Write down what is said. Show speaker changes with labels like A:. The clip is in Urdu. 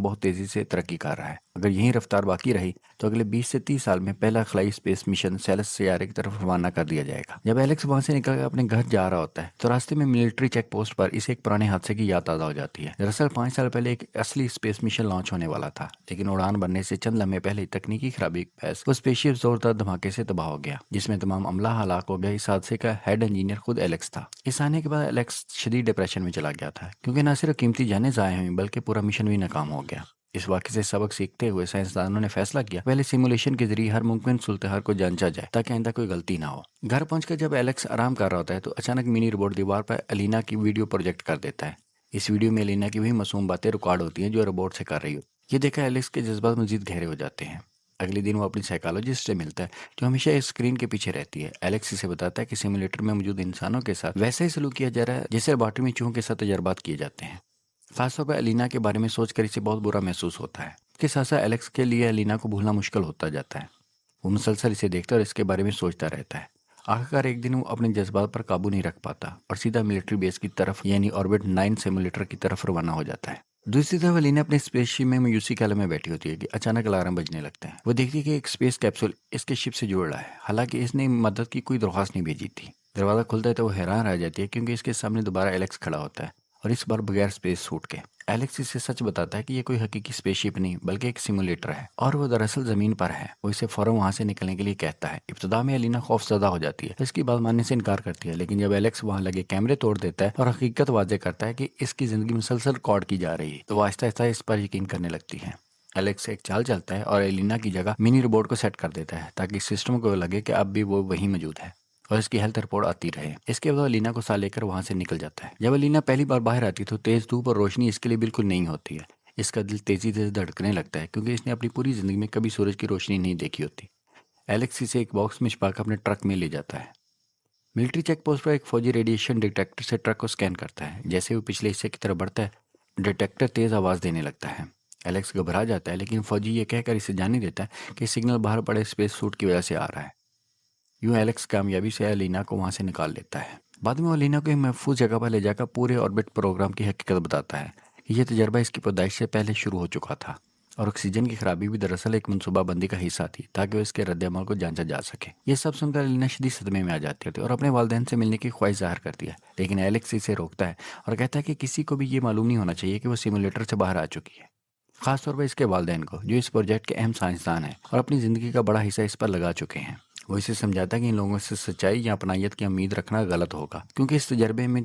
A: بہت تیزی سے ترقی کر رہا ہے۔ اگر یہی رفتار باقی رہی تو اگلے 20 سے 30 سال میں پہلا خلائی اسپیس مشن سیلس سیارے کی طرف روانہ کر دیا جائے گا۔ جب ایلیکس وہاں سے نکل کر اپنے گھر جا رہا ہوتا ہے تو راستے میں ملٹری چیک پوسٹ پر اسے ایک پرانے حادثے کی یاد تازہ ہو جاتی ہے۔ دراصل 5 سال پہلے ایک اصلی اسپیس مشن لانچ ہونے والا تھا، لیکن اڑان بھرنے سے چند لمحے پہلے تکنیکی خرابی کے باعث وہ اسپیس شپ زوردار دھماکے سے تباہ ہو گیا، جس میں تمام عملہ ہلاک ہو گیا۔ اس حادثے کا ہیڈ انجینئر خود ایلیکس تھا۔ اس آنے کے بعد ایلیکس شدید ڈپریشن میں چلا گیا تھا، کیونکہ نہ صرف قیمتی جانیں ضائع ہوئیں بلکہ پورا مشن بھی ناکام ہو گیا۔ اس واقعے سے سبق سیکھتے ہوئے سائنسدانوں نے فیصلہ کیا پہلے سیمولیشن کے ذریعے ہر ممکن صورتحال کو جانچا جائے تاکہ آئندہ کوئی غلطی نہ ہو۔ گھر پہنچ کر جب ایلیکس آرام کر رہا ہوتا ہے تو اچانک منی روبوٹ دیوار پر الینا کی ویڈیو پروجیکٹ کر دیتا ہے۔ اس ویڈیو میں الینا کی وہی معصوم باتیں ریکارڈ ہوتی ہیں جو روبوٹ سے کر رہی ہوتی۔ یہ دیکھا ایلیکس کے جذبات مزید گہرے ہو جاتے ہیں۔ اگلے دن وہ اپنی سائیکالوجسٹ سے ملتا ہے جو ہمیشہ اسکرین کے پیچھے رہتی ہے۔ ایلیکس اسے بتاتا ہے کہ سیمولیٹر میں موجود انسانوں کے ساتھ ویسا ہی سلوک کیا جا رہا ہے جیسے لیبارٹری میں چوہوں کے ساتھ تجربات کیے جاتے ہیں۔ خاص طور پر الینا کے بارے میں سوچ کر اسے بہت برا محسوس ہوتا ہے۔ اس کے ساتھ ساتھ ایلیکس کے لیے الینا کو بھولنا مشکل ہوتا جاتا ہے۔ وہ مسلسل اسے دیکھتا اور اس کے بارے میں سوچتا رہتا ہے۔ آخرکار ایک دن وہ اپنے جذبات پر قابو نہیں رکھ پاتا اور سیدھا ملٹری بیس کی طرف یعنی آربٹ 9 سیمولیٹر کی طرف روانہ ہو جاتا ہے۔ دوسری طرف الینا اپنے اسپیس شپ میں مایوسی کے عالم میں بیٹھی ہوتی ہے کہ اچانک الارم بجنے لگتا ہے۔ وہ دیکھتی ہے کہ ایک اسپیس کیپسول اس کے شپ سے جڑ رہا ہے، حالانکہ اس نے مدد کی کوئی درخواست نہیں بھیجی تھی۔ دروازہ کھلتا ہے تو وہ حیران رہ جاتی ہے کیونکہ اس کے سامنے دوبارہ ایلیکس کھڑا ہوتا ہے، اور اس بار بغیر اسپیس سوٹ کے۔ ایلیکس اسے سچ بتاتا ہے کہ یہ کوئی حقیقی اسپیس شپ نہیں بلکہ ایک سیمولیٹر ہے اور وہ دراصل زمین پر ہے۔ وہ اسے فوراً وہاں سے نکلنے کے لیے کہتا ہے۔ ابتدا میں الینا خوف زدہ ہو جاتی ہے، اس کی بات ماننے سے انکار کرتی ہے، لیکن جب ایلیکس وہاں لگے کیمرے توڑ دیتا ہے اور حقیقت واضح کرتا ہے کہ اس کی زندگی مسلسل ریکارڈ کی جا رہی ہے تو وہ آہستہ آہستہ اس پر یقین کرنے لگتی ہے۔ ایلیکس ایک چال چلتا ہے اور الینا کی جگہ منی روبوٹ کو سیٹ کر دیتا ہے تاکہ سسٹم کو لگے کہ اب بھی وہ وہیں موجود ہے اور اس کی ہیلتھ رپورٹ آتی رہے۔ اس کے بعد الینا کو ساتھ لے کر وہاں سے نکل جاتا ہے۔ جب الینا پہلی بار باہر آتی تو تیز دھوپ اور روشنی اس کے لیے بالکل نہیں ہوتی ہے۔ اس کا دل تیزی سے دھڑکنے لگتا ہے کیونکہ اس نے اپنی پوری زندگی میں کبھی سورج کی روشنی نہیں دیکھی ہوتی۔ ایلیکس اسے ایک باکس میں چھپا کر اپنے ٹرک میں لے جاتا ہے۔ ملٹری چیک پوسٹ پر ایک فوجی ریڈیشن ڈیٹیکٹر سے ٹرک کو سکین کرتا ہے۔ جیسے وہ پچھلے حصے کی طرف بڑھتا ہے، ڈیٹیکٹر تیز آواز دینے لگتا ہے۔ ایلیکس گھبرا جاتا ہے، لیکن فوجی یہ کہہ کر اسے جانے دیتا ہے کہ سگنل باہر پڑے اسپیس سوٹ کی وجہ سے آ رہا ہے۔ یوں ایلیکس کامیابی سے الینا کو وہاں سے نکال لیتا ہے۔ بعد میں وہ الینا کو ایک محفوظ جگہ پر لے جا کر پورے آربٹ پروگرام کی حقیقت بتاتا ہے کہ یہ تجربہ اس کی پیدائش سے پہلے شروع ہو چکا تھا اور آکسیجن کی خرابی بھی دراصل ایک منصوبہ بندی کا حصہ تھی تاکہ وہ اس کے رد عمل کو جانچا جا سکے۔ یہ سب سن کر الینا شدید صدمے میں آ جاتی ہے اور اپنے والدین سے ملنے کی خواہش ظاہر کرتی ہے، لیکن ایلیکس اسے روکتا ہے اور کہتا ہے کہ کسی کو بھی یہ معلوم نہیں ہونا چاہیے کہ وہ سیمولیٹر سے باہر آ چکی ہے، خاص طور پر اس کے والدین کو جو اس پروجیکٹ کے اہم سائنسدان ہیں اور اپنی زندگی کا بڑا حصہ اس پر لگا چکے ہیں۔ وہ اسے سمجھاتا ہے کہ ان لوگوں سے سچائی یا اپنائیت کی امید رکھنا غلط ہوگا، کیونکہ اس تجربے میں